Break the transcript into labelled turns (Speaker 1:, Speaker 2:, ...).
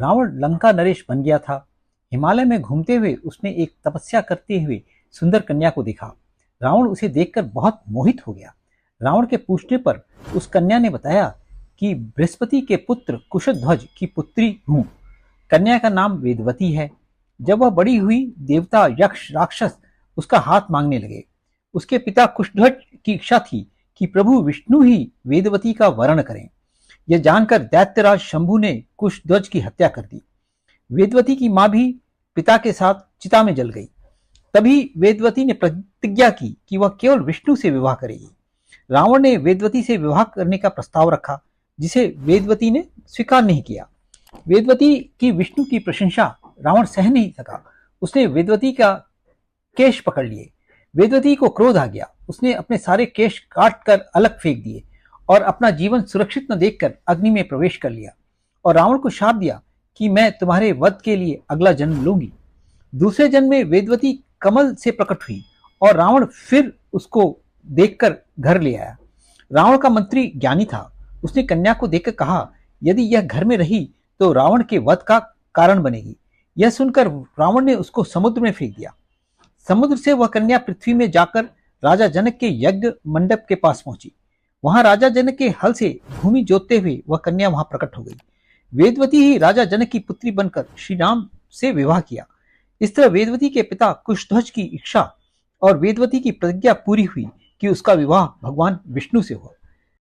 Speaker 1: रावण लंका नरेश बन गया था। हिमालय में घूमते हुए उसने एक तपस्या करते हुए सुंदर कन्या को देखा। रावण उसे देखकर बहुत मोहित हो गया। रावण के पूछने पर उस कन्या ने बताया कि बृहस्पति के पुत्र कुशध्वज की पुत्री हूँ। कन्या का नाम वेदवती है। जब वह बड़ी हुई, देवता, यक्ष, राक्षस उसका हाथ मांगने लगे। उसके पिता कुशध्वज की इच्छा थी कि प्रभु विष्णु ही वेदवती का वरण करें। यह जानकर दैत्यराज शंभु ने कुशध्वज की हत्या कर दी। वेदवती की मां भी पिता के साथ चिता में जल गई। तभी वेदवती ने प्रतिज्ञा की कि वह केवल विष्णु से विवाह करेगी। रावण ने वेदवती से विवाह करने का प्रस्ताव रखा, जिसे वेदवती ने स्वीकार नहीं किया। वेदवती की विष्णु की प्रशंसा रावण सह नहीं सका। उसने वेदवती का केश पकड़ लिए। वेदवती को क्रोध आ गया। उसने अपने सारे केश काट कर अलग फेंक दिए और अपना जीवन सुरक्षित न देखकर अग्नि में प्रवेश कर लिया और रावण को शाप दिया कि मैं तुम्हारे वध के लिए अगला जन्म लूंगी। दूसरे जन्म में वेदवती कमल से प्रकट हुई और रावण फिर उसको देखकर घर ले आया। रावण का मंत्री ज्ञानी था। उसने कन्या को देखकर कहा, यदि यह घर में रही तो रावण के वध का कारण बनेगी। यह सुनकर रावण ने उसको समुद्र में फेंक दिया। समुद्र से वह कन्या पृथ्वी में जाकर राजा जनक के यज्ञ मंडप के पास पहुंची। वहां राजा जनक के हल से भूमि जोतते हुए वह कन्या वहां प्रकट हो गई। वेदवती ही राजा जनक की पुत्री बनकर श्री राम से विवाह किया। इस तरह वेदवती के पिता कुशध्वज की इच्छा और वेदवती की प्रतिज्ञा पूरी हुई कि उसका विवाह भगवान विष्णु से हुआ।